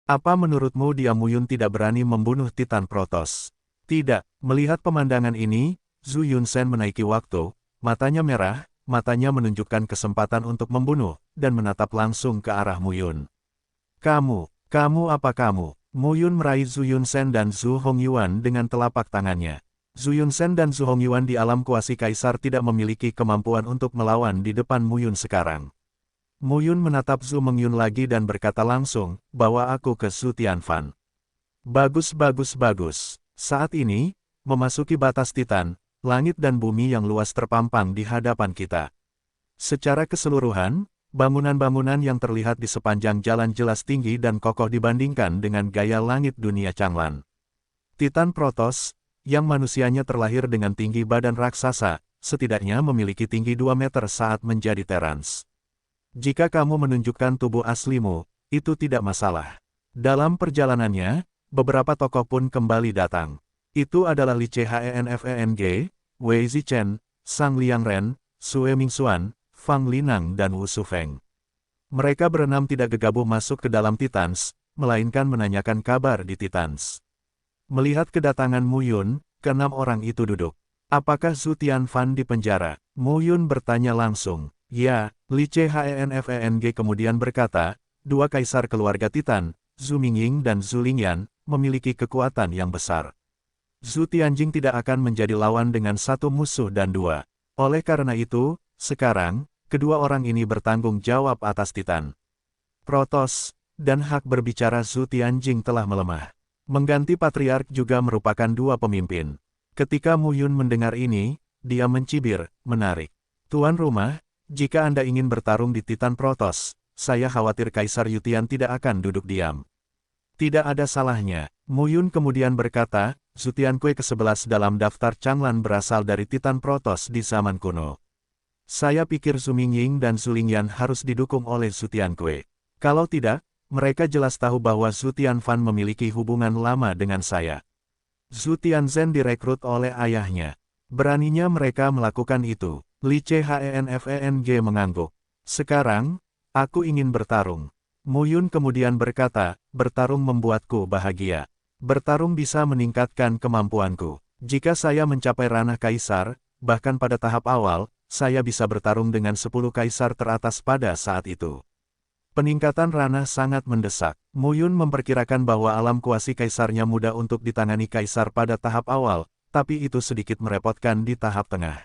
Apa menurutmu dia Muyun tidak berani membunuh Titan Protoss? Tidak, melihat pemandangan ini, Zhu Yunsen menaiki waktu, matanya merah, matanya menunjukkan kesempatan untuk membunuh, dan menatap langsung ke arah Muyun. Kamu apa kamu? Muyun meraih Zhu Yunsen dan Zhu Hongyuan dengan telapak tangannya. Zhu Yunsen dan Zhu Hongyuan di alam kuasi kaisar tidak memiliki kemampuan untuk melawan di depan Muyun sekarang. Muyun menatap Zhu Mengyun lagi dan berkata langsung, bawa aku ke Zhu Tianfan. Bagus. Saat ini, memasuki batas Titan, langit dan bumi yang luas terpampang di hadapan kita. Secara keseluruhan, bangunan-bangunan yang terlihat di sepanjang jalan jelas tinggi dan kokoh dibandingkan dengan gaya langit dunia Changlan. Titan Protoss, yang manusianya terlahir dengan tinggi badan raksasa, setidaknya memiliki tinggi 2 meter saat menjadi Terans. Jika kamu menunjukkan tubuh aslimu, itu tidak masalah. Dalam perjalanannya, beberapa tokoh pun kembali datang. Itu adalah Li Chenfeng, Wei Zichen, Sang Liangren, Sue Mingxuan, Fang Linang dan Wu Shufeng. Mereka berenam tidak gegabah masuk ke dalam Titans, melainkan menanyakan kabar di Titans. Melihat kedatangan Muyun, keenam orang itu duduk. Apakah Zhu Tianfan di penjara? Muyun bertanya langsung. Ya, Li Chenfeng kemudian berkata, dua kaisar keluarga Titan, Zhu Mingying dan Zhu Lingyan, memiliki kekuatan yang besar. Zhu Tianjing tidak akan menjadi lawan dengan satu musuh dan dua. Oleh karena itu, sekarang, kedua orang ini bertanggung jawab atas Titan Protoss, dan hak berbicara Zhu Tianjing telah melemah. Mengganti Patriark juga merupakan dua pemimpin. Ketika Muyun mendengar ini, dia mencibir, menarik. Tuan rumah, jika Anda ingin bertarung di Titan Protoss, saya khawatir Kaisar Yutian tidak akan duduk diam. Tidak ada salahnya, Muyun kemudian berkata, Zhu Tianque ke-11 dalam daftar Changlan berasal dari Titan Protoss di zaman kuno. Saya pikir Zhu Mingying dan Zhu Lingyan harus didukung oleh Zhu Tianque. Kalau tidak, mereka jelas tahu bahwa Zhu Tianfan memiliki hubungan lama dengan saya. Zhu Tianzhen direkrut oleh ayahnya. Beraninya mereka melakukan itu. Li Chenfeng mengangguk. Sekarang, aku ingin bertarung. Muyun kemudian berkata, bertarung membuatku bahagia. Bertarung bisa meningkatkan kemampuanku. Jika saya mencapai ranah kaisar, bahkan pada tahap awal, saya bisa bertarung dengan 10 kaisar teratas pada saat itu. Peningkatan ranah sangat mendesak. Muyun memperkirakan bahwa alam kuasi kaisarnya mudah untuk ditangani kaisar pada tahap awal, tapi itu sedikit merepotkan di tahap tengah.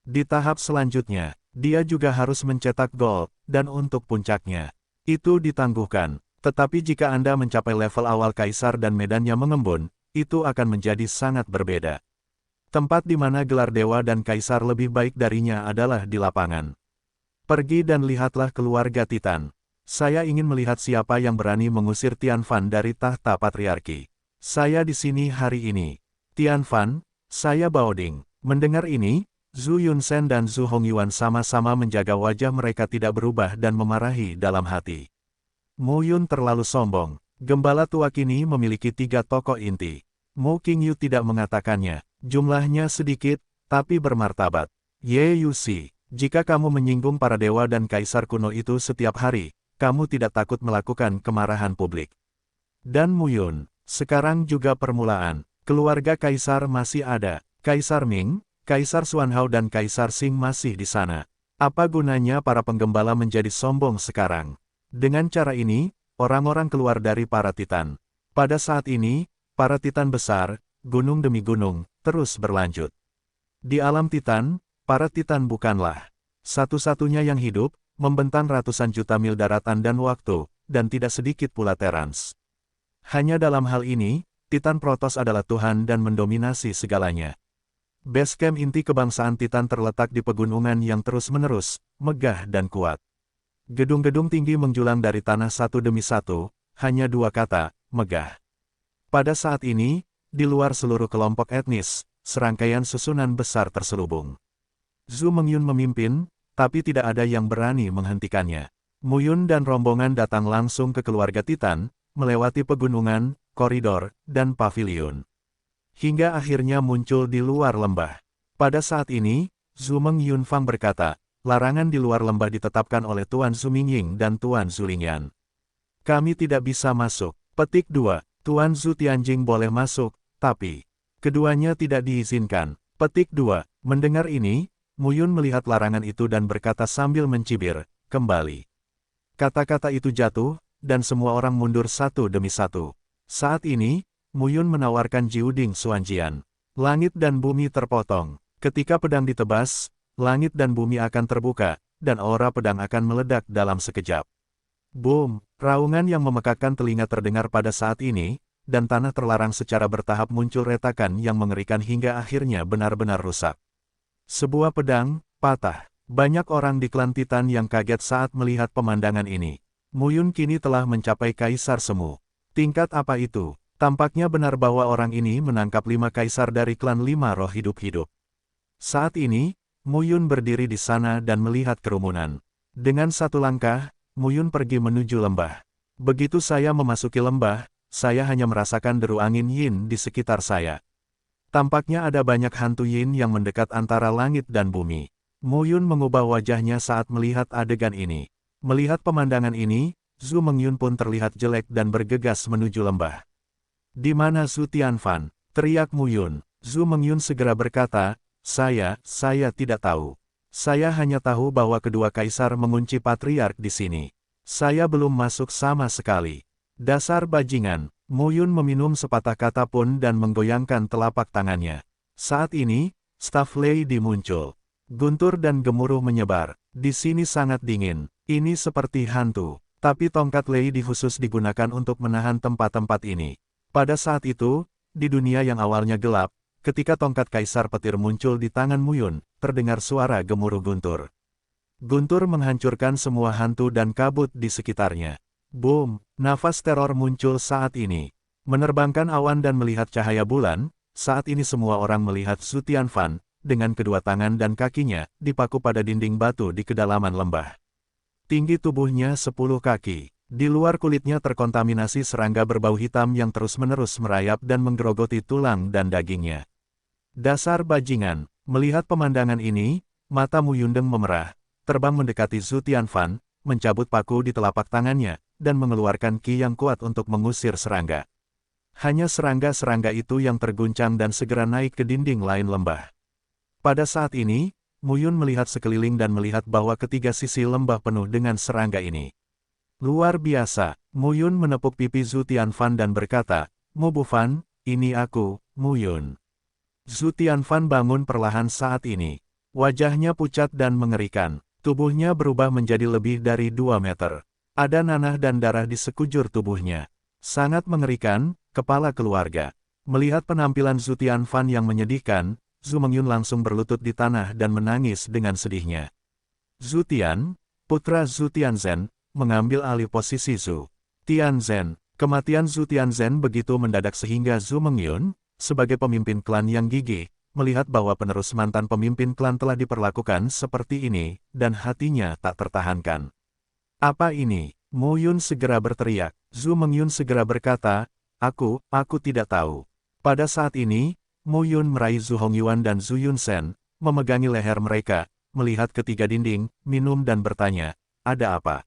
Di tahap selanjutnya, dia juga harus mencetak gol, dan untuk puncaknya, itu ditangguhkan. Tetapi jika Anda mencapai level awal kaisar dan medannya mengembun, itu akan menjadi sangat berbeda. Tempat di mana gelar dewa dan kaisar lebih baik darinya adalah di lapangan. Pergi dan lihatlah keluarga Titan. Saya ingin melihat siapa yang berani mengusir Tianfan dari tahta patriarki. Saya di sini hari ini. Tianfan, saya Baoding. Mendengar ini, Zhu Yunsen dan Zhu Hongyuan sama-sama menjaga wajah mereka tidak berubah dan memarahi dalam hati. Muyun terlalu sombong. Gembala tua kini memiliki 3 tokoh inti. Mu Qingyu tidak mengatakannya. Jumlahnya sedikit, tapi bermartabat. Ye Yuxi, jika kamu menyinggung para dewa dan kaisar kuno itu setiap hari, kamu tidak takut melakukan kemarahan publik. Dan Muyun, sekarang juga permulaan. Keluarga kaisar masih ada. Kaisar Ming, Kaisar Xuanhao dan Kaisar Qing masih di sana. Apa gunanya para penggembala menjadi sombong sekarang? Dengan cara ini, orang-orang keluar dari para Titan. Pada saat ini, para Titan besar, gunung demi gunung, terus berlanjut. Di alam Titan, para Titan bukanlah satu-satunya yang hidup, membentang ratusan juta mil daratan dan waktu, dan tidak sedikit pula Terans. Hanya dalam hal ini, Titan Protoss adalah Tuhan dan mendominasi segalanya. Basecamp inti kebangsaan Titan terletak di pegunungan yang terus-menerus, megah dan kuat. Gedung-gedung tinggi menjulang dari tanah satu demi satu, hanya 2 kata, megah. Pada saat ini, di luar seluruh kelompok etnis, serangkaian susunan besar terselubung. Zhu Mengyun memimpin, tapi tidak ada yang berani menghentikannya. Muyun dan rombongan datang langsung ke keluarga Titan, melewati pegunungan, koridor, dan pavilion. Hingga akhirnya muncul di luar lembah. Pada saat ini, Zhu Mengyunfang berkata, larangan di luar lembah ditetapkan oleh Tuan Zhu Mingying dan Tuan Zhu Lingyan. Kami tidak bisa masuk. Petik 2. Tuan Zhu Tianjing boleh masuk, tapi keduanya tidak diizinkan. Petik 2. Mendengar ini, Mu Yun melihat larangan itu dan berkata sambil mencibir, kembali. Kata-kata itu jatuh, dan semua orang mundur satu demi satu. Saat ini, Mu Yun menawarkan Jiuding Xuanjian. Langit dan bumi terpotong. Ketika pedang ditebas, langit dan bumi akan terbuka, dan aura pedang akan meledak dalam sekejap. Boom! Raungan yang memekakkan telinga terdengar pada saat ini, dan tanah terlarang secara bertahap muncul retakan yang mengerikan hingga akhirnya benar-benar rusak. Sebuah pedang, patah. Banyak orang di klan Titan yang kaget saat melihat pemandangan ini. Mu Yun kini telah mencapai Kaisar Semu. Tingkat apa itu? Tampaknya benar bahwa orang ini menangkap 5 kaisar dari klan 5 roh hidup-hidup. Saat ini, Mu Yun berdiri di sana dan melihat kerumunan. Dengan satu langkah, Mu Yun pergi menuju lembah. Begitu saya memasuki lembah, saya hanya merasakan deru angin yin di sekitar saya. Tampaknya ada banyak hantu yin yang mendekat antara langit dan bumi. Mu Yun mengubah wajahnya saat melihat adegan ini. Melihat pemandangan ini, Zhu Mengyun pun terlihat jelek dan bergegas menuju lembah. Di mana Zhu Tianfan? Teriak Mu Yun. Zhu Mengyun segera berkata, saya tidak tahu. Saya hanya tahu bahwa kedua kaisar mengunci patriark di sini. Saya belum masuk sama sekali. Dasar bajingan. Mu Yun meminum sepatah kata pun dan menggoyangkan telapak tangannya. Saat ini, staf Lady muncul. Guntur dan gemuruh menyebar. Di sini sangat dingin. Ini seperti hantu. Tapi tongkat Lady khusus digunakan untuk menahan tempat-tempat ini. Pada saat itu, di dunia yang awalnya gelap, ketika tongkat Kaisar Petir muncul di tangan Mu Yun, terdengar suara gemuruh Guntur. Guntur menghancurkan semua hantu dan kabut di sekitarnya. Boom! Nafas teror muncul saat ini. Menerbangkan awan dan melihat cahaya bulan, saat ini semua orang melihat Zhu Tianfan, dengan kedua tangan dan kakinya, dipaku pada dinding batu di kedalaman lembah. Tinggi tubuhnya 10 kaki. Di luar kulitnya terkontaminasi serangga berbau hitam yang terus-menerus merayap dan menggerogoti tulang dan dagingnya. Dasar bajingan. Melihat pemandangan ini, mata Mu Yundeng memerah, terbang mendekati Zhu Tianfan, mencabut paku di telapak tangannya, dan mengeluarkan ki yang kuat untuk mengusir serangga. Hanya serangga-serangga itu yang terguncang dan segera naik ke dinding lain lembah. Pada saat ini, Mu Yun melihat sekeliling dan melihat bahwa ketiga sisi lembah penuh dengan serangga ini. Luar biasa, Mu Yun menepuk pipi Zhu Tianfan dan berkata, Mu Bufan, ini aku, Mu Yun. Zhu Tianfan bangun perlahan saat ini. Wajahnya pucat dan mengerikan. Tubuhnya berubah menjadi lebih dari 2 meter. Ada nanah dan darah di sekujur tubuhnya. Sangat mengerikan, kepala keluarga. Melihat penampilan Zhu Tianfan yang menyedihkan, Zhu Mengyun langsung berlutut di tanah dan menangis dengan sedihnya. Zhu Tian, putra Zhu Tianzhen, mengambil alih posisi Zhu Tianzhen. Kematian Zhu Tianzhen begitu mendadak sehingga Zhu Mengyun, sebagai pemimpin klan yang gigih, melihat bahwa penerus mantan pemimpin klan telah diperlakukan seperti ini, dan hatinya tak tertahankan. Apa ini? Mu Yun segera berteriak. Zhu Mengyun segera berkata, aku tidak tahu. Pada saat ini, Mu Yun meraih Zhu Hongyuan dan Zhu Yunsen, memegangi leher mereka, melihat ketiga dinding, minum dan bertanya, ada apa?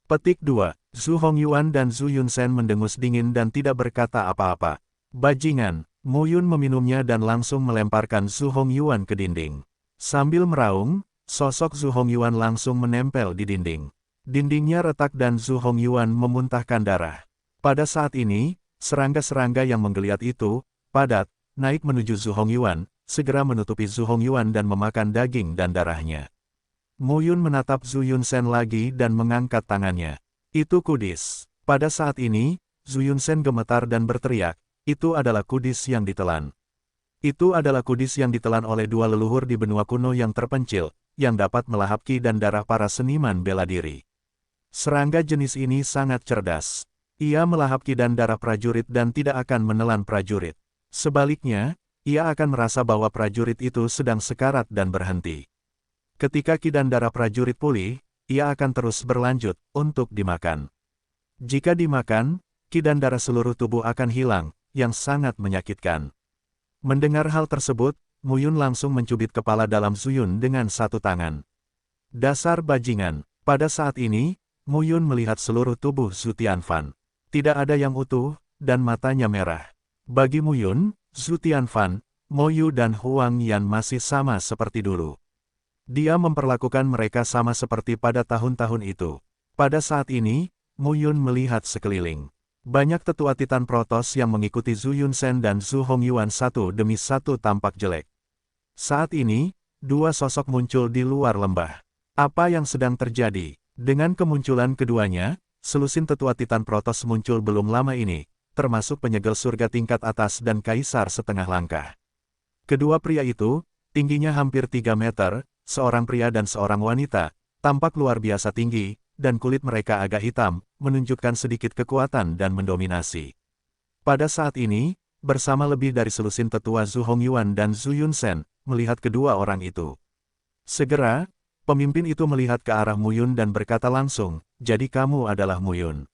Petik 2. Zhu Hongyuan dan Zhu Yunsen mendengus dingin dan tidak berkata apa-apa. Bajingan, Mu Yun meminumnya dan langsung melemparkan Zhu Hongyuan ke dinding. Sambil meraung, sosok Zhu Hongyuan langsung menempel di dinding. Dindingnya retak dan Zhu Hongyuan memuntahkan darah. Pada saat ini, serangga-serangga yang menggeliat itu, padat, naik menuju Zhu Hongyuan, segera menutupi Zhu Hongyuan dan memakan daging dan darahnya. Mu Yun menatap Zhu Yunsen lagi dan mengangkat tangannya. Itu kudis. Pada saat ini, Zhu Yunsen gemetar dan berteriak, itu adalah kudis yang ditelan. Itu adalah kudis yang ditelan oleh 2 leluhur di benua kuno yang terpencil, yang dapat melahap ki dan darah para seniman bela diri. Serangga jenis ini sangat cerdas. Ia melahap ki dan darah prajurit dan tidak akan menelan prajurit. Sebaliknya, ia akan merasa bahwa prajurit itu sedang sekarat dan berhenti. Ketika ki dan darah prajurit pulih, ia akan terus berlanjut untuk dimakan. Jika dimakan, ki dan darah seluruh tubuh akan hilang, yang sangat menyakitkan. Mendengar hal tersebut, Mu Yun langsung mencubit kepala dalam Zhu Yun dengan satu tangan. Dasar bajingan. Pada saat ini, Mu Yun melihat seluruh tubuh Zhu Tianfan. Tidak ada yang utuh, dan matanya merah. Bagi Mu Yun, Zhu Tianfan, Mo Yu dan Huang Yan masih sama seperti dulu. Dia memperlakukan mereka sama seperti pada tahun-tahun itu. Pada saat ini, Mu Yun melihat sekeliling. Banyak tetua Titan Protoss yang mengikuti Zhu Yunsen dan Zhu Hongyuan satu demi satu tampak jelek. Saat ini, dua sosok muncul di luar lembah. Apa yang sedang terjadi? Dengan kemunculan keduanya, selusin tetua Titan Protoss muncul belum lama ini, termasuk penyegel surga tingkat atas dan kaisar setengah langkah. Kedua pria itu, tingginya hampir 3 meter, seorang pria dan seorang wanita, tampak luar biasa tinggi, dan kulit mereka agak hitam, menunjukkan sedikit kekuatan dan mendominasi. Pada saat ini, bersama lebih dari selusin tetua Zhu Hongyuan dan Zhu Yunsen, melihat kedua orang itu. Segera, pemimpin itu melihat ke arah Mu Yun dan berkata langsung, "Jadi kamu adalah Mu Yun."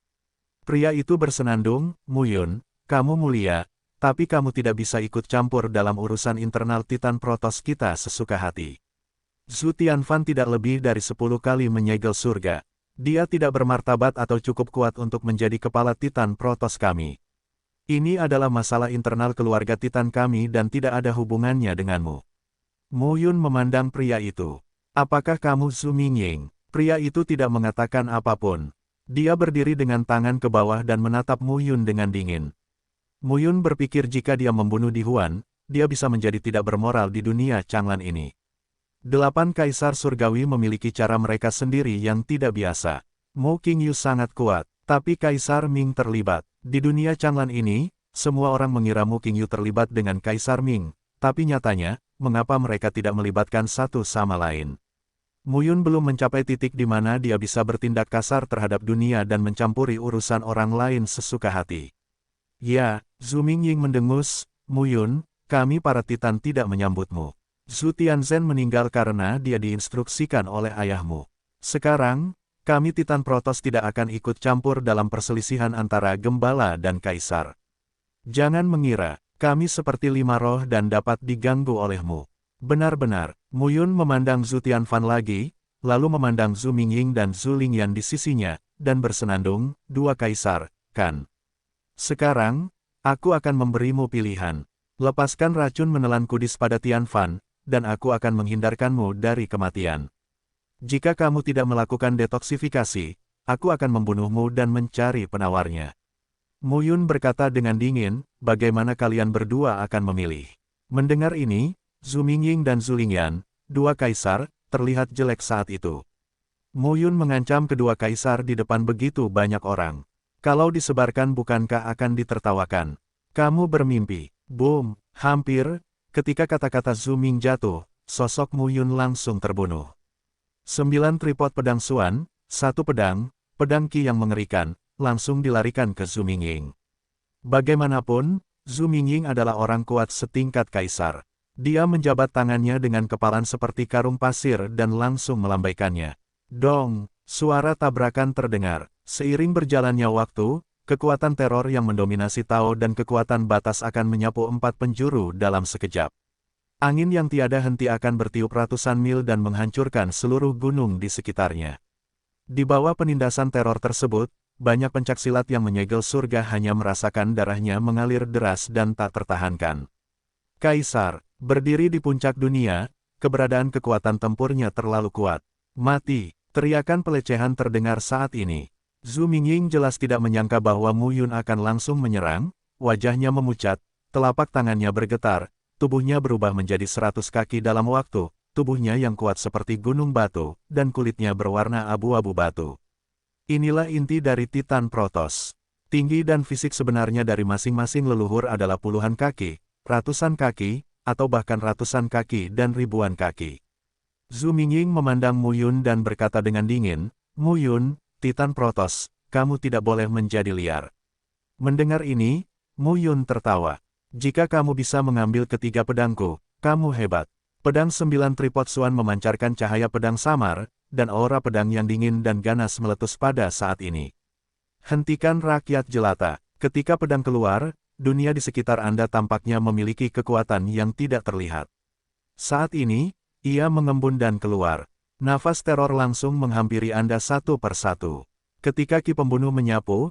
Pria itu bersenandung, "Mu Yun, kamu mulia, tapi kamu tidak bisa ikut campur dalam urusan internal Titan Protoss kita sesuka hati." Zhu Tianfan tidak lebih dari 10 kali menyegel surga. Dia tidak bermartabat atau cukup kuat untuk menjadi kepala Titan Protoss kami. Ini adalah masalah internal keluarga Titan kami dan tidak ada hubungannya denganmu. Mu Yun memandang pria itu. "Apakah kamu Zhu Mingying?" Pria itu tidak mengatakan apapun. Dia berdiri dengan tangan ke bawah dan menatap Mu Yun dengan dingin. Mu Yun berpikir jika dia membunuh Di Huan, dia bisa menjadi tidak bermoral di dunia Changlan ini. 8 kaisar surgawi memiliki cara mereka sendiri yang tidak biasa. Mo Qingyu sangat kuat, tapi Kaisar Ming terlibat. Di dunia Changlan ini, semua orang mengira Mo Qingyu terlibat dengan Kaisar Ming, tapi nyatanya, mengapa mereka tidak melibatkan satu sama lain? Mu Yun belum mencapai titik di mana dia bisa bertindak kasar terhadap dunia dan mencampuri urusan orang lain sesuka hati. "Ya," Zhu Mingying mendengus, "Mu Yun, kami para Titan tidak menyambutmu. Zhu Tianzhen meninggal karena dia diinstruksikan oleh ayahmu. Sekarang, kami Titan Protoss tidak akan ikut campur dalam perselisihan antara Gembala dan Kaisar. Jangan mengira, kami seperti 5 roh dan dapat diganggu olehmu." Benar-benar, Mu Yun memandang Zhu Tianfan lagi, lalu memandang Zhu Mingying dan Zhu Lingyan di sisinya, dan bersenandung, "Dua kaisar, kan? Sekarang, aku akan memberimu pilihan. Lepaskan racun menelan kudis pada Tianfan, dan aku akan menghindarkanmu dari kematian. Jika kamu tidak melakukan detoksifikasi, aku akan membunuhmu dan mencari penawarnya." Mu Yun berkata dengan dingin, "Bagaimana kalian berdua akan memilih?" Mendengar ini, Zhu Mingying dan Zhu Lingyan, dua kaisar, terlihat jelek saat itu. Mu Yun mengancam kedua kaisar di depan begitu banyak orang. Kalau disebarkan bukankah akan ditertawakan? Kamu bermimpi. Boom, hampir. Ketika kata-kata Zhu Ming jatuh, sosok Mu Yun langsung terbunuh. 9 tripod pedang Xuan, 1 pedang Qi yang mengerikan, langsung dilarikan ke Zhu Mingying. Bagaimanapun, Zhu Mingying adalah orang kuat setingkat kaisar. Dia menjabat tangannya dengan kepalan seperti karung pasir dan langsung melambaikannya. Dong, suara tabrakan terdengar. Seiring berjalannya waktu, kekuatan teror yang mendominasi Tao dan kekuatan batas akan menyapu 4 penjuru dalam sekejap. Angin yang tiada henti akan bertiup ratusan mil dan menghancurkan seluruh gunung di sekitarnya. Di bawah penindasan teror tersebut, banyak pencaksilat yang menyegel surga hanya merasakan darahnya mengalir deras dan tak tertahankan. Kaisar, berdiri di puncak dunia, keberadaan kekuatan tempurnya terlalu kuat. "Mati!" Teriakan pelecehan terdengar saat ini. Zhu Mingying jelas tidak menyangka bahwa Mu Yun akan langsung menyerang, wajahnya memucat, telapak tangannya bergetar, tubuhnya berubah menjadi 100 kaki dalam waktu, tubuhnya yang kuat seperti gunung batu, dan kulitnya berwarna abu-abu batu. Inilah inti dari Titan Protoss. Tinggi dan fisik sebenarnya dari masing-masing leluhur adalah puluhan kaki, ratusan kaki, atau bahkan ratusan kaki dan ribuan kaki. Zhu Mingying memandang Mu Yun dan berkata dengan dingin, "Mu Yun, Titan Protoss, kamu tidak boleh menjadi liar." Mendengar ini, Mu Yun tertawa. "Jika kamu bisa mengambil ketiga pedangku, kamu hebat." Pedang 9 tripod Xuan memancarkan cahaya pedang samar, dan aura pedang yang dingin dan ganas meletus pada saat ini. "Hentikan rakyat jelata." Ketika pedang keluar, dunia di sekitar Anda tampaknya memiliki kekuatan yang tidak terlihat. Saat ini, ia mengembun dan keluar. Nafas teror langsung menghampiri Anda satu persatu. Ketika Ki Pembunuh menyapu,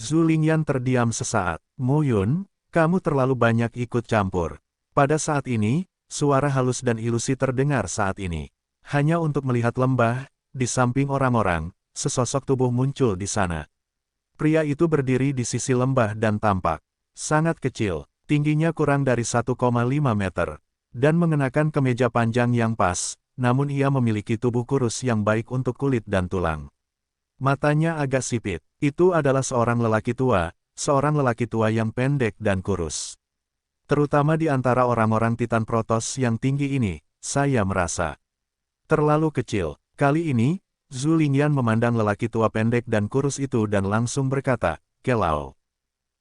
Zhu Lingyan terdiam sesaat. Mu Yun, kamu terlalu banyak ikut campur. Pada saat ini, suara halus dan ilusi terdengar saat ini. Hanya untuk melihat lembah, di samping orang-orang, sesosok tubuh muncul di sana. Pria itu berdiri di sisi lembah dan tampak sangat kecil, tingginya kurang dari 1,5 meter, dan mengenakan kemeja panjang yang pas, namun ia memiliki tubuh kurus yang baik untuk kulit dan tulang. Matanya agak sipit. Itu adalah seorang lelaki tua yang pendek dan kurus. Terutama di antara orang-orang Titan Protoss yang tinggi ini, saya merasa terlalu kecil. Kali ini, Zhu Lingyan memandang lelaki tua pendek dan kurus itu dan langsung berkata, "Ke Lao."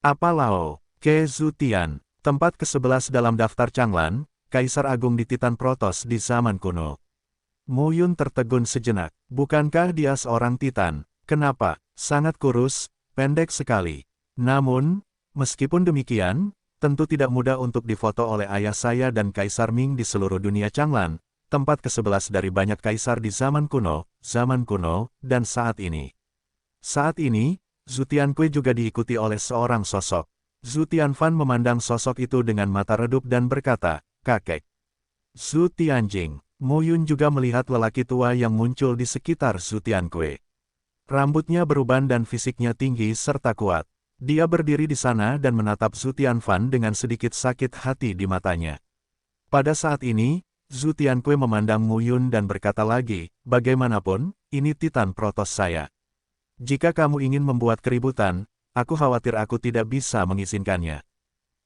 "Apa Lao?" "Ke Zhu Tian, tempat ke-11 dalam daftar Changlan, Kaisar Agung di Titan Protoss di zaman kuno." Mu Yun tertegun sejenak. Bukankah dia seorang Titan? Kenapa? Sangat kurus, pendek sekali. Namun, meskipun demikian, tentu tidak mudah untuk difoto oleh ayah saya dan Kaisar Ming di seluruh dunia Changlan, tempat ke-11 dari banyak kaisar di zaman kuno, dan saat ini. Saat ini, Zhu Tianque juga diikuti oleh seorang sosok. Zhu Tianfan memandang sosok itu dengan mata redup dan berkata, "Kakek." Zhu Tianjing. Mu Yun juga melihat lelaki tua yang muncul di sekitar Zhu Tianque. Rambutnya beruban dan fisiknya tinggi serta kuat. Dia berdiri di sana dan menatap Zhu Tianfan dengan sedikit sakit hati di matanya. Pada saat ini, Zhu Tianque memandang Mu Yun dan berkata lagi, "Bagaimanapun, ini Titan Protoss saya. Jika kamu ingin membuat keributan, aku khawatir aku tidak bisa mengizinkannya."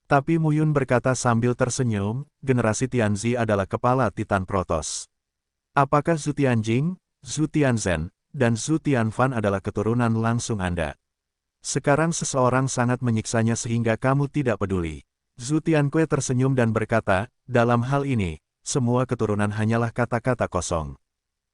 Tapi Mu Yun berkata sambil tersenyum, "Generasi Tianzi adalah kepala Titan Protoss. Apakah Zhu Tianjing, Zhu Tianzhen, dan Zhu Tianfan adalah keturunan langsung Anda? Sekarang seseorang sangat menyiksanya sehingga kamu tidak peduli." Zhu Tianque tersenyum dan berkata, "Dalam hal ini, semua keturunan hanyalah kata-kata kosong.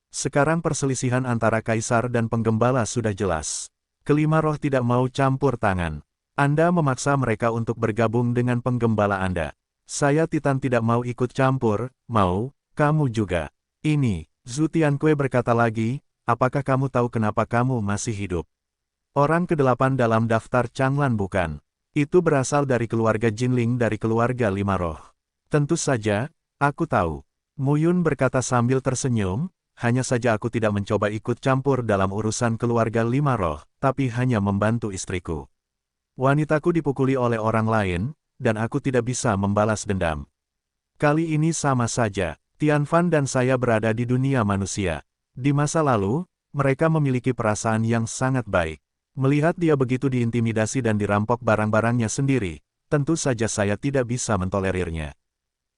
Sekarang perselisihan antara kaisar dan penggembala sudah jelas. Kelima roh tidak mau campur tangan. Anda memaksa mereka untuk bergabung dengan penggembala Anda. Saya Titan tidak mau ikut campur, mau, kamu juga." "Ini," Zhu Tianque berkata lagi, "apakah kamu tahu kenapa kamu masih hidup? Orang ke-8 dalam daftar Changlan bukan? Itu berasal dari keluarga Jinling dari keluarga Lima Roh." "Tentu saja, aku tahu." Mu Yun berkata sambil tersenyum, "Hanya saja aku tidak mencoba ikut campur dalam urusan keluarga Lima Roh, tapi hanya membantu istriku. Wanitaku dipukuli oleh orang lain, dan aku tidak bisa membalas dendam. Kali ini sama saja, Tianfan dan saya berada di dunia manusia. Di masa lalu, mereka memiliki perasaan yang sangat baik. Melihat dia begitu diintimidasi dan dirampok barang-barangnya sendiri, tentu saja saya tidak bisa mentolerirnya.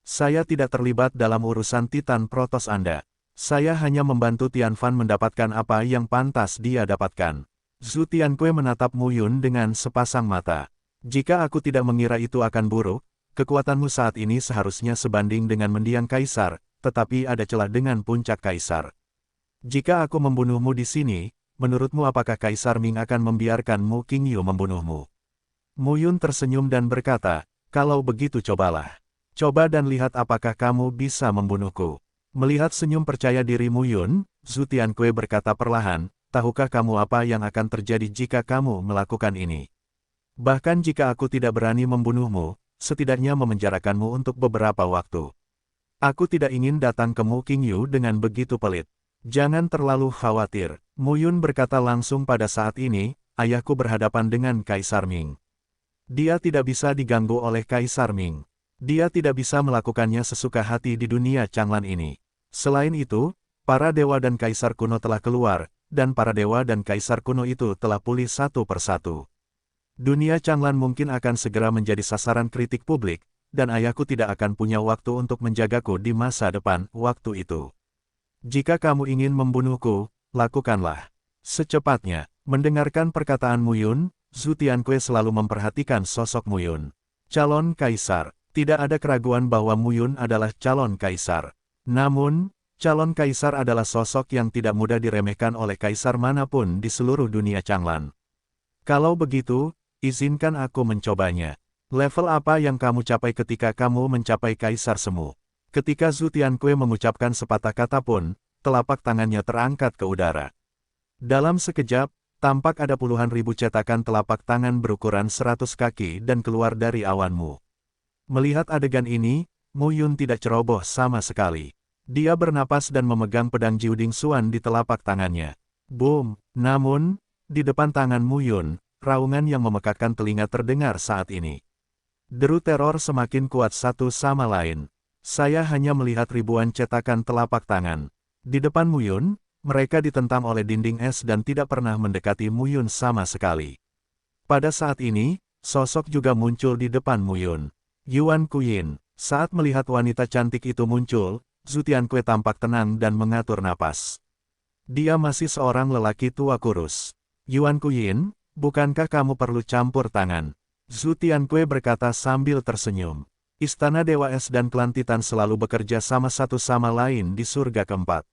Saya tidak terlibat dalam urusan Titan Protoss Anda. Saya hanya membantu Tianfan mendapatkan apa yang pantas dia dapatkan." Zhu Tianque menatap Mu Yun dengan sepasang mata. "Jika aku tidak mengira itu akan buruk, kekuatanmu saat ini seharusnya sebanding dengan mendiang kaisar, tetapi ada celah dengan puncak kaisar. Jika aku membunuhmu di sini, menurutmu apakah Kaisar Ming akan membiarkan Mu Qingyu membunuhmu?" Mu Yun tersenyum dan berkata, "Kalau begitu cobalah. Coba dan lihat apakah kamu bisa membunuhku." Melihat senyum percaya diri Mu Yun, Zhu Tianque berkata perlahan, "Tahukah kamu apa yang akan terjadi jika kamu melakukan ini? Bahkan jika aku tidak berani membunuhmu, setidaknya memenjarakanmu untuk beberapa waktu. Aku tidak ingin datang ke Mu Qingyu dengan begitu pelit. Jangan terlalu khawatir." Mu Yun berkata langsung, "Pada saat ini, ayahku berhadapan dengan Kaisar Ming. Dia tidak bisa diganggu oleh Kaisar Ming. Dia tidak bisa melakukannya sesuka hati di dunia Changlan ini. Selain itu, para dewa dan kaisar kuno telah keluar, dan para dewa dan kaisar kuno itu telah pulih satu persatu. Dunia Changlan mungkin akan segera menjadi sasaran kritik publik, dan ayahku tidak akan punya waktu untuk menjagaku di masa depan waktu itu. Jika kamu ingin membunuhku, lakukanlah secepatnya." Mendengarkan perkataan Mu Yun, Zhu Tianque selalu memperhatikan sosok Mu Yun. Calon kaisar. Tidak ada keraguan bahwa Mu Yun adalah calon kaisar. Namun, calon kaisar adalah sosok yang tidak mudah diremehkan oleh kaisar manapun di seluruh dunia Changlan. "Kalau begitu, izinkan aku mencobanya. Level apa yang kamu capai ketika kamu mencapai kaisar semu?" Ketika Zhu Tianque mengucapkan sepatah kata pun, telapak tangannya terangkat ke udara. Dalam sekejap, Tampak ada puluhan ribu cetakan telapak tangan berukuran 100 kaki dan keluar dari awanmu. Melihat adegan ini, Mu Yun tidak ceroboh sama sekali. Dia bernapas dan memegang pedang Jiuding Xuan di telapak tangannya. Boom! Namun, di depan tangan Mu Yun, raungan yang memekakkan telinga terdengar saat ini. Deru teror semakin kuat satu sama lain. Saya hanya melihat ribuan cetakan telapak tangan. Di depan Mu Yun, mereka ditentang oleh dinding es dan tidak pernah mendekati Mu Yun sama sekali. Pada saat ini, sosok juga muncul di depan Mu Yun. Yuan Kuyin. Saat melihat wanita cantik itu muncul, Zhu Tianque tampak tenang dan mengatur napas. Dia masih seorang lelaki tua kurus. Yuan Kuyin, bukankah kamu perlu campur tangan? Zhu Tianque berkata sambil tersenyum. Istana Dewa Es dan klan Titan selalu bekerja sama satu sama lain di surga keempat.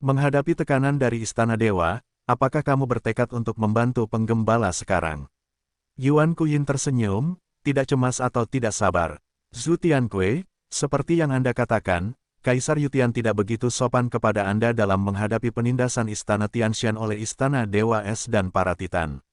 Menghadapi tekanan dari Istana Dewa, apakah kamu bertekad untuk membantu penggembala sekarang? Yuan Kuyin tersenyum, tidak cemas atau tidak sabar. Zhu Tianque, seperti yang Anda katakan, Kaisar Yutian tidak begitu sopan kepada Anda dalam menghadapi penindasan Istana Tianshan oleh Istana Dewa Es dan para Titan.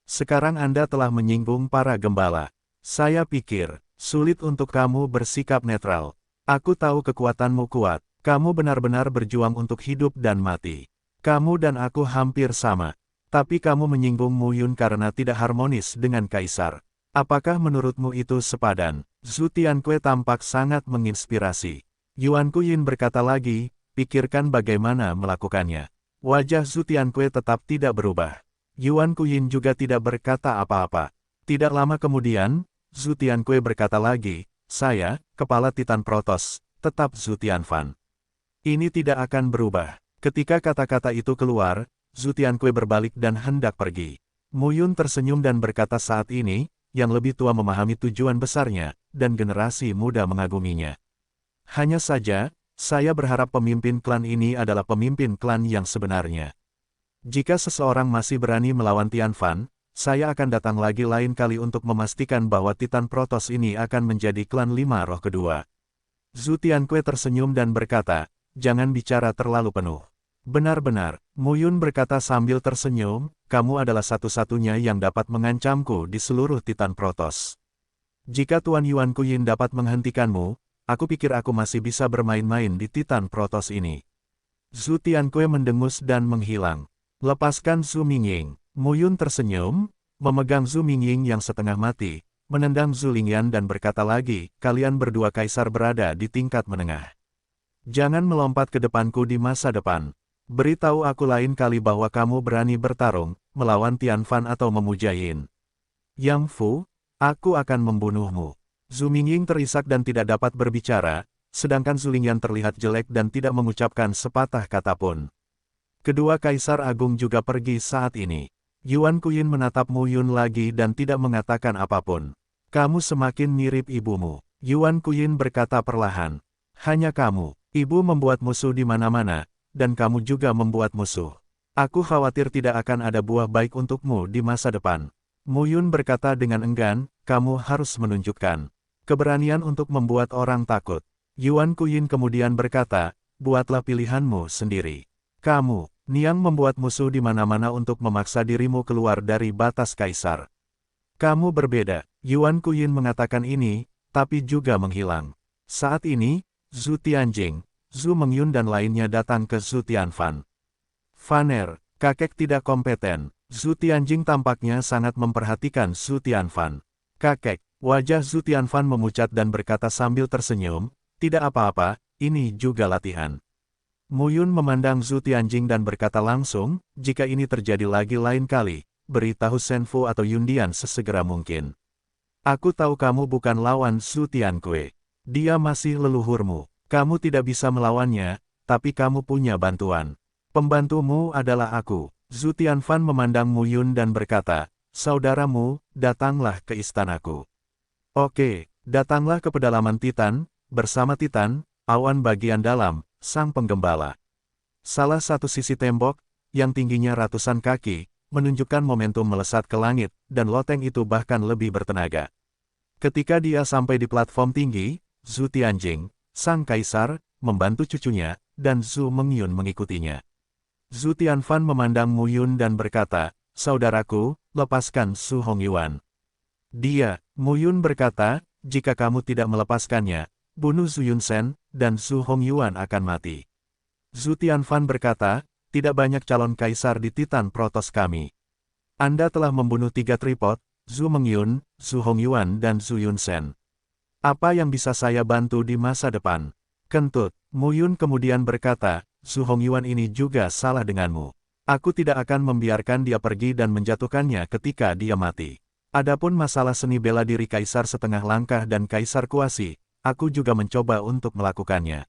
Sekarang Anda telah menyinggung para gembala. Saya pikir, sulit untuk kamu bersikap netral. Aku tahu kekuatanmu kuat. Kamu benar-benar berjuang untuk hidup dan mati. Kamu dan aku hampir sama. Tapi kamu menyinggung Mu Yun karena tidak harmonis dengan Kaisar. Apakah menurutmu itu sepadan? Zhu Tianque tampak sangat menginspirasi. Yuan Kuyin berkata lagi, pikirkan bagaimana melakukannya. Wajah Zhu Tianque tetap tidak berubah. Yuan Kuyin juga tidak berkata apa-apa. Tidak lama kemudian, Zhu Tianque berkata lagi, saya, Kepala Titan Protoss, tetap Zhu Tianfan. Ini tidak akan berubah. Ketika kata-kata itu keluar, Zhu Tianque berbalik dan hendak pergi. Mu Yun tersenyum dan berkata saat ini, yang lebih tua memahami tujuan besarnya, dan generasi muda mengaguminya. Hanya saja, saya berharap pemimpin klan ini adalah pemimpin klan yang sebenarnya. Jika seseorang masih berani melawan Tianfan, saya akan datang lagi lain kali untuk memastikan bahwa Titan Protoss ini akan menjadi klan lima roh kedua. Zhu Tianque tersenyum dan berkata, jangan bicara terlalu penuh. Benar-benar, Mu Yun berkata sambil tersenyum, kamu adalah satu-satunya yang dapat mengancamku di seluruh Titan Protoss. Jika Tuan Yuan Kuyin dapat menghentikanmu, aku pikir aku masih bisa bermain-main di Titan Protoss ini. Zhu Tianque mendengus dan menghilang. Lepaskan Zhu Mingying. Mu Yun tersenyum, memegang Zhu Mingying yang setengah mati, menendang Zhu Lingyan dan berkata lagi, kalian berdua kaisar berada di tingkat menengah. Jangan melompat ke depanku di masa depan. Beritahu aku lain kali bahwa kamu berani bertarung, melawan Tianfan atau memujahin. Yang Fu, aku akan membunuhmu. Zhu Mingying terisak dan tidak dapat berbicara, sedangkan Zhu Lingyan terlihat jelek dan tidak mengucapkan sepatah kata pun. Kedua kaisar agung juga pergi saat ini. Yuan Kuyin menatap Mu Yun lagi dan tidak mengatakan apapun. Kamu semakin mirip ibumu. Yuan Kuyin berkata perlahan. Hanya kamu. Ibu membuat musuh di mana-mana, dan kamu juga membuat musuh. Aku khawatir tidak akan ada buah baik untukmu di masa depan. Mu Yun berkata dengan enggan, kamu harus menunjukkan keberanian untuk membuat orang takut. Yuan Kuyin kemudian berkata, buatlah pilihanmu sendiri. Kamu, Niang membuat musuh di mana-mana untuk memaksa dirimu keluar dari batas kaisar. Kamu berbeda. Yuan Kuyin mengatakan ini, tapi juga menghilang. Saat ini, Zhu Tianjing, Zhu Mengyun dan lainnya datang ke Zhu Tianfan. Faner, kakek tidak kompeten. Zhu Tianjing tampaknya sangat memperhatikan Zhu Tianfan. Kakek, wajah Zhu Tianfan memucat dan berkata sambil tersenyum, tidak apa-apa, ini juga latihan. Mu Yun memandang Zhu Tianjing dan berkata langsung, jika ini terjadi lagi lain kali, beritahu Shen Fu atau Yundian sesegera mungkin. Aku tahu kamu bukan lawan Zhu Tianque. Dia masih leluhurmu. Kamu tidak bisa melawannya, tapi kamu punya bantuan. Pembantumu adalah aku. Zhu Tianfan memandang Mu Yun dan berkata, saudaramu, datanglah ke istanaku. Oke, datanglah ke pedalaman Titan, bersama Titan, awan bagian dalam, sang penggembala. Salah satu sisi tembok, yang tingginya ratusan kaki, menunjukkan momentum melesat ke langit, dan loteng itu bahkan lebih bertenaga. Ketika dia sampai di platform tinggi, Zhu Tianjing, sang kaisar, membantu cucunya, dan Zhu Mengyun mengikutinya. Zhu Tianfan memandang Mu Yun dan berkata, saudaraku, lepaskan Su Hongyuan. Dia, Mu Yun berkata, jika kamu tidak melepaskannya, bunuh Zhu Yunsen, dan Su Hongyuan akan mati. Zhu Tianfan berkata, tidak banyak calon kaisar di Titan Protoss kami. Anda telah membunuh 3 tripod, Zhu Mengyun, Su Hongyuan dan Zhu Yunsen. Apa yang bisa saya bantu di masa depan? Kentut, Mu Yun kemudian berkata, Su Hongyuan ini juga salah denganmu. Aku tidak akan membiarkan dia pergi dan menjatuhkannya ketika dia mati. Adapun masalah seni bela diri Kaisar Setengah Langkah dan Kaisar Kuasi, aku juga mencoba untuk melakukannya.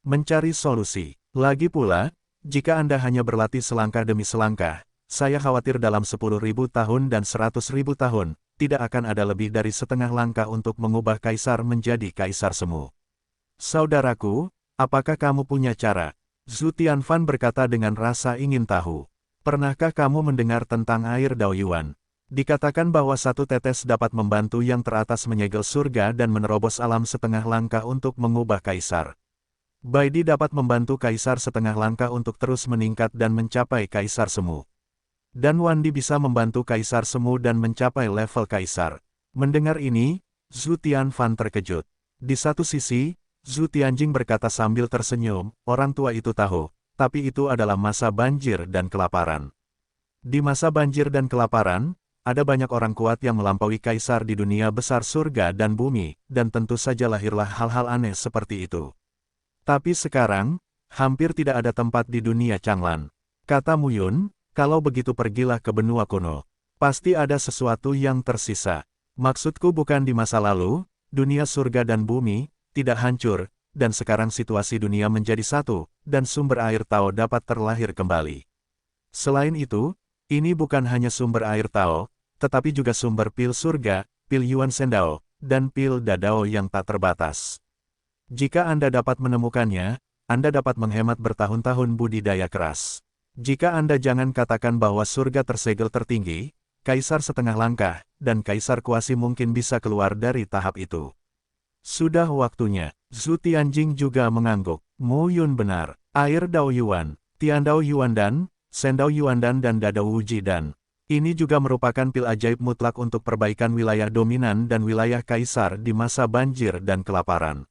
Mencari solusi. Lagi pula, jika Anda hanya berlatih selangkah demi selangkah, saya khawatir dalam 10.000 tahun dan 100.000 tahun, tidak akan ada lebih dari setengah langkah untuk mengubah Kaisar menjadi Kaisar Semu. Saudaraku, apakah kamu punya cara? Zhu Tianfan berkata dengan rasa ingin tahu. Pernahkah kamu mendengar tentang air Daoyuan? Dikatakan bahwa satu tetes dapat membantu yang teratas menyegel surga dan menerobos alam setengah langkah untuk mengubah Kaisar. Baidi dapat membantu Kaisar setengah langkah untuk terus meningkat dan mencapai Kaisar Semu. Dan Wandi bisa membantu Kaisar Semu dan mencapai level Kaisar. Mendengar ini, Zhu Tianfan terkejut. Di satu sisi, Zhu Tianjing berkata sambil tersenyum, orang tua itu tahu, tapi itu adalah masa banjir dan kelaparan. Di masa banjir dan kelaparan, ada banyak orang kuat yang melampaui Kaisar di dunia besar surga dan bumi, dan tentu saja lahirlah hal-hal aneh seperti itu. Tapi sekarang, hampir tidak ada tempat di dunia Changlan. Kata Mu Yun, kalau begitu pergilah ke benua kuno. Pasti ada sesuatu yang tersisa. Maksudku bukan di masa lalu, dunia surga dan bumi, tidak hancur, dan sekarang situasi dunia menjadi satu, dan sumber air Tao dapat terlahir kembali. Selain itu, ini bukan hanya sumber air Tao, tetapi juga sumber pil surga, pil Yuan Sendao, dan pil Dadao yang tak terbatas. Jika Anda dapat menemukannya, Anda dapat menghemat bertahun-tahun budidaya keras. Jika Anda jangan katakan bahwa surga tersegel tertinggi, Kaisar Setengah Langkah, dan Kaisar Kuasi mungkin bisa keluar dari tahap itu. Sudah waktunya. Zhu Tianjing juga mengangguk. Mu Yun benar. Air Dao Yuan, Tiandao Yuandan, Sendao Yuandan dan Dadao Wujidan. Ini juga merupakan pil ajaib mutlak untuk perbaikan wilayah dominan dan wilayah kaisar di masa banjir dan kelaparan.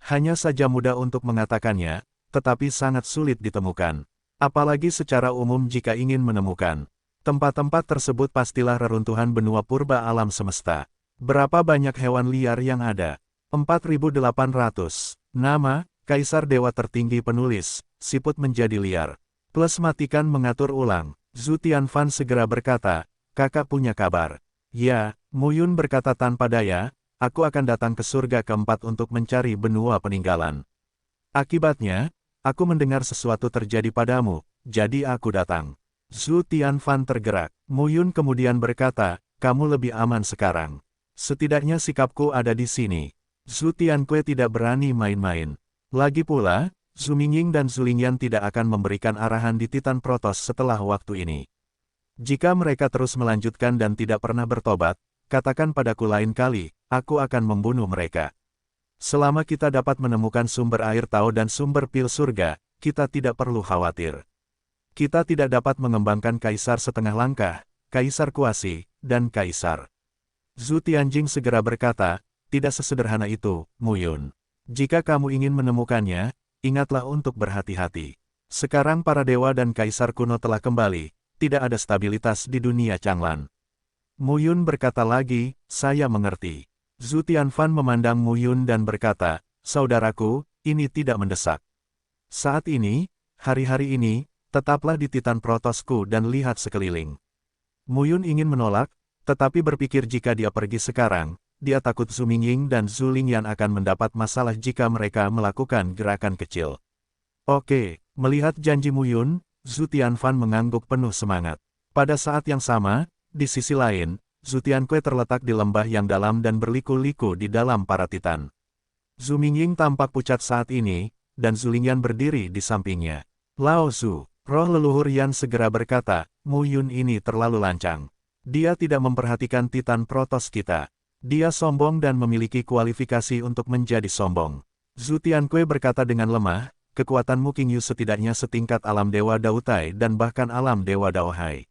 Hanya saja mudah untuk mengatakannya, tetapi sangat sulit ditemukan. Apalagi secara umum jika ingin menemukan. Tempat-tempat tersebut pastilah reruntuhan benua purba alam semesta. Berapa banyak hewan liar yang ada? 4.800. Nama, Kaisar Dewa Tertinggi Penulis, siput menjadi liar. Plus matikan mengatur ulang. Zhu Tianfan segera berkata, kakak punya kabar. Ya, Mu Yun berkata tanpa daya, aku akan datang ke surga keempat untuk mencari benua peninggalan. Akibatnya, aku mendengar sesuatu terjadi padamu, jadi aku datang. Zhu Tianfan tergerak. Mu Yun kemudian berkata, kamu lebih aman sekarang. Setidaknya sikapku ada di sini. Zhu Tiankui tidak berani main-main. Lagi pula, Zhu Mingying dan Zhu Lingyan tidak akan memberikan arahan di Titan Protoss setelah waktu ini. Jika mereka terus melanjutkan dan tidak pernah bertobat, katakan padaku lain kali, aku akan membunuh mereka. Selama kita dapat menemukan sumber air Tao dan sumber pil surga, kita tidak perlu khawatir. Kita tidak dapat mengembangkan Kaisar Setengah Langkah, Kaisar Kuasi, dan Kaisar. Zhu Tianjing segera berkata, tidak sesederhana itu, Mu Yun. Jika kamu ingin menemukannya, ingatlah untuk berhati-hati. Sekarang para dewa dan kaisar kuno telah kembali, tidak ada stabilitas di dunia Changlan. Mu Yun berkata lagi, saya mengerti. Zhu Tianfan memandang Mu Yun dan berkata, saudaraku, ini tidak mendesak. Saat ini, hari-hari ini, tetaplah di Titan Protossku dan lihat sekeliling. Mu Yun ingin menolak, tetapi berpikir jika dia pergi sekarang, dia takut Zhu Mingying dan Zhu Lingyan akan mendapat masalah jika mereka melakukan gerakan kecil. Oke, melihat janji Mu Yun, Zhu Tianfan mengangguk penuh semangat. Pada saat yang sama, di sisi lain, Zhu Tiankui terletak di lembah yang dalam dan berliku-liku di dalam para titan. Zhu Mingying tampak pucat saat ini, dan Zhu Lingyan berdiri di sampingnya. Lao Zhu, roh leluhur Yan segera berkata, Mu Yun ini terlalu lancang. Dia tidak memperhatikan Titan Protoss kita. Dia sombong dan memiliki kualifikasi untuk menjadi sombong. Zhu Tiankui berkata dengan lemah, kekuatanmu King Yu setidaknya setingkat alam Dewa Dautai dan bahkan alam Dewa Daohai.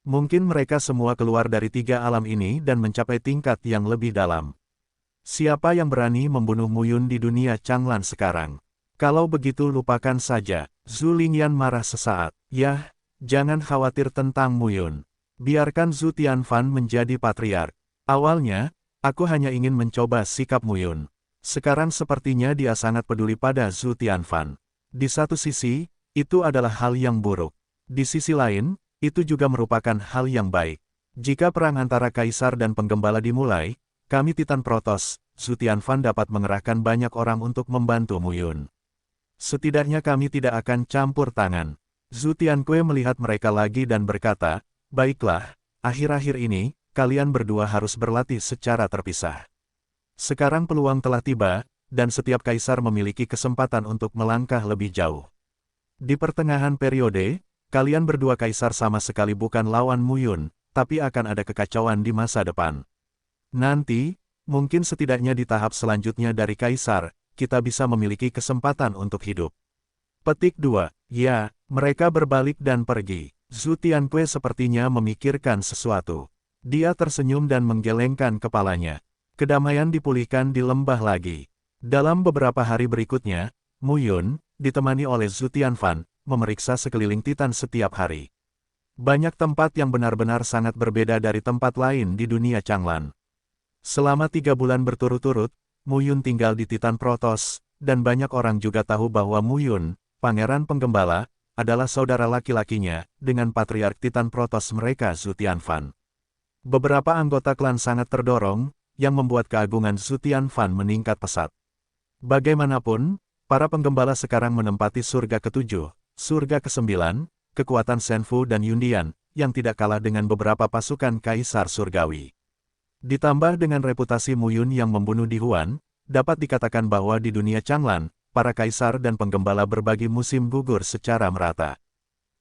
Mungkin mereka semua keluar dari tiga alam ini dan mencapai tingkat yang lebih dalam. Siapa yang berani membunuh Muyun di dunia Changlan sekarang? Kalau begitu lupakan saja. Zhu Lingyan marah sesaat. Yah, jangan khawatir tentang Muyun. Biarkan Zhu Tianfan menjadi patriark. Awalnya, aku hanya ingin mencoba sikap Muyun. Sekarang sepertinya dia sangat peduli pada Zhu Tianfan. Di satu sisi, itu adalah hal yang buruk. Di sisi lain, itu juga merupakan hal yang baik. Jika perang antara kaisar dan penggembala dimulai, kami Titan Protoss, Zhu Tianfan dapat mengerahkan banyak orang untuk membantu Muyun. Setidaknya kami tidak akan campur tangan. Zhu Tianque melihat mereka lagi dan berkata, baiklah, akhir-akhir ini, kalian berdua harus berlatih secara terpisah. Sekarang peluang telah tiba, dan setiap kaisar memiliki kesempatan untuk melangkah lebih jauh. Di pertengahan periode, kalian berdua kaisar sama sekali bukan lawan Muyun, tapi akan ada kekacauan di masa depan. Nanti, mungkin setidaknya di tahap selanjutnya dari kaisar, kita bisa memiliki kesempatan untuk hidup. Petik 2. Ya, mereka berbalik dan pergi. Zhu Tianque sepertinya memikirkan sesuatu. Dia tersenyum dan menggelengkan kepalanya. Kedamaian dipulihkan di lembah lagi. Dalam beberapa hari berikutnya, Muyun, ditemani oleh Zhu Tianfan, memeriksa sekeliling Titan setiap hari. Banyak tempat yang benar-benar sangat berbeda dari tempat lain di dunia Changlan. Selama 3 bulan berturut-turut, Muyun tinggal di Titan Protoss, dan banyak orang juga tahu bahwa Muyun, pangeran penggembala, adalah saudara laki-lakinya, dengan patriark Titan Protoss mereka Zhu Tianfan. Beberapa anggota klan sangat terdorong, yang membuat keagungan Zhu Tianfan meningkat pesat. Bagaimanapun, para penggembala sekarang menempati surga ke-7, surga ke-9, kekuatan Senfu dan Yundian, yang tidak kalah dengan beberapa pasukan kaisar surgawi. Ditambah dengan reputasi Muyun yang membunuh di Huan, dapat dikatakan bahwa di dunia Changlan, para kaisar dan penggembala berbagi musim gugur secara merata.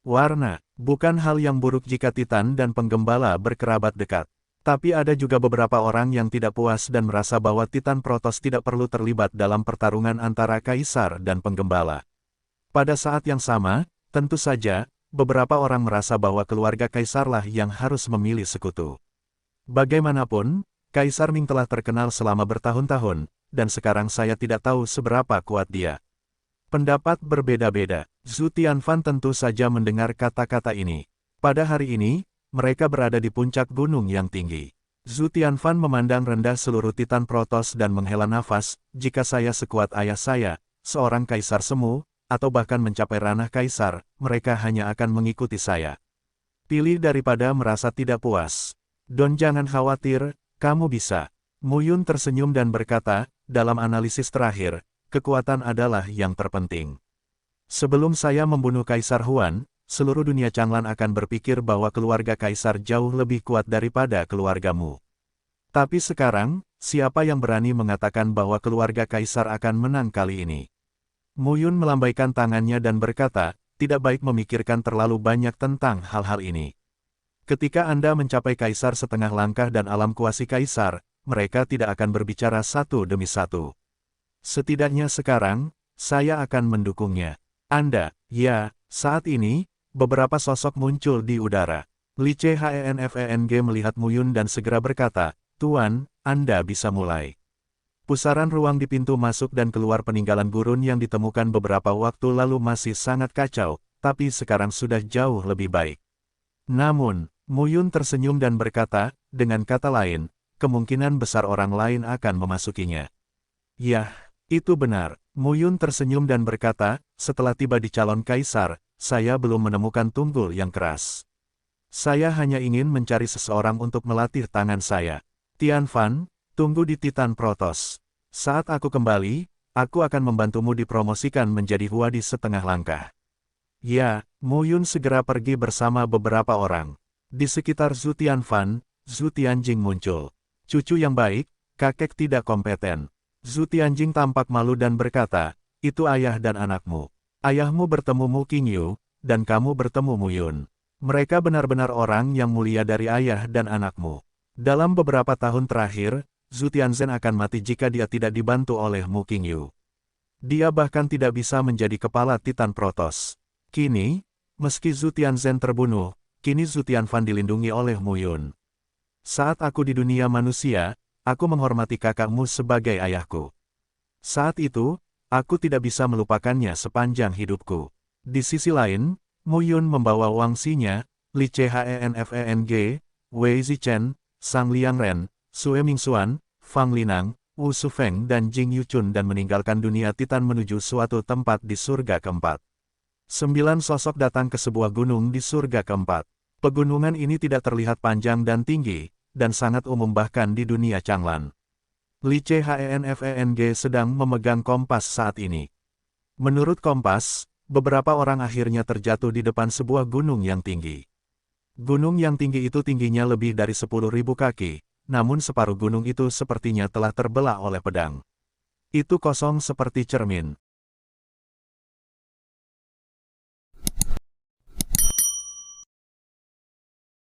Warna, bukan hal yang buruk jika Titan dan penggembala berkerabat dekat. Tapi ada juga beberapa orang yang tidak puas dan merasa bahwa Titan Protoss tidak perlu terlibat dalam pertarungan antara kaisar dan penggembala. Pada saat yang sama, tentu saja, beberapa orang merasa bahwa keluarga kaisarlah yang harus memilih sekutu. Bagaimanapun, Kaisar Ming telah terkenal selama bertahun-tahun, dan sekarang saya tidak tahu seberapa kuat dia. Pendapat berbeda-beda. Zhu Tianfan tentu saja mendengar kata-kata ini. Pada hari ini, mereka berada di puncak gunung yang tinggi. Zhu Tianfan memandang rendah seluruh Titan Protoss dan menghela nafas, jika saya sekuat ayah saya, seorang kaisar semu, atau bahkan mencapai ranah kaisar, mereka hanya akan mengikuti saya. Pilih daripada merasa tidak puas. Don jangan khawatir, kamu bisa. Muyun tersenyum dan berkata, dalam analisis terakhir, kekuatan adalah yang terpenting. Sebelum saya membunuh Kaisar Huan, seluruh dunia Changlan akan berpikir bahwa keluarga kaisar jauh lebih kuat daripada keluargamu. Tapi sekarang, siapa yang berani mengatakan bahwa keluarga kaisar akan menang kali ini? Muyun melambaikan tangannya dan berkata, tidak baik memikirkan terlalu banyak tentang hal-hal ini. Ketika Anda mencapai kaisar setengah langkah dan alam kuasi kaisar, mereka tidak akan berbicara satu demi satu. Setidaknya sekarang, saya akan mendukungnya. Anda, ya, saat ini, beberapa sosok muncul di udara. Li Chenfeng melihat Muyun dan segera berkata, Tuan, Anda bisa mulai. Pusaran ruang di pintu masuk dan keluar peninggalan gurun yang ditemukan beberapa waktu lalu masih sangat kacau, tapi sekarang sudah jauh lebih baik. Namun, Muyun tersenyum dan berkata, dengan kata lain, kemungkinan besar orang lain akan memasukinya. Yah, itu benar. Muyun tersenyum dan berkata, setelah tiba di calon kaisar, saya belum menemukan tunggul yang keras. Saya hanya ingin mencari seseorang untuk melatih tangan saya. Tianfan, tunggu di Titan Protoss. Saat aku kembali, aku akan membantumu dipromosikan menjadi Huadi setengah langkah. Ya, Muyun segera pergi bersama beberapa orang. Di sekitar Zhu Tianfan, Zhu Tianjing muncul. Cucu yang baik, kakek tidak kompeten. Zhu Tianjing tampak malu dan berkata, itu ayah dan anakmu. Ayahmu bertemu Mu Qingyu, dan kamu bertemu Muyun. Mereka benar-benar orang yang mulia dari ayah dan anakmu. Dalam beberapa tahun terakhir, Zhu Tianzhen akan mati jika dia tidak dibantu oleh Mu Qingyu. Dia bahkan tidak bisa menjadi kepala Titan Protoss. Kini, meski Zhu Tianzhen terbunuh, kini Zutianfan dilindungi oleh Mu Yun. Saat aku di dunia manusia, aku menghormati kakakmu sebagai ayahku. Saat itu, aku tidak bisa melupakannya sepanjang hidupku. Di sisi lain, Mu Yun membawa Wangxinya, Li Chenfeng, Wei Zichen, Sang Liangren, Sue Mingxuan, Fang Linang, Wu Sufeng dan Jing Yuchun dan meninggalkan dunia Titan menuju suatu tempat di surga keempat. 9 sosok datang ke sebuah gunung di surga keempat. Pegunungan ini tidak terlihat panjang dan tinggi, dan sangat umum bahkan di dunia Changlan. Li Chenfeng sedang memegang kompas saat ini. Menurut kompas, beberapa orang akhirnya terjatuh di depan sebuah gunung yang tinggi. Gunung yang tinggi itu tingginya lebih dari 10.000 kaki, namun separuh gunung itu sepertinya telah terbelah oleh pedang. Itu kosong seperti cermin.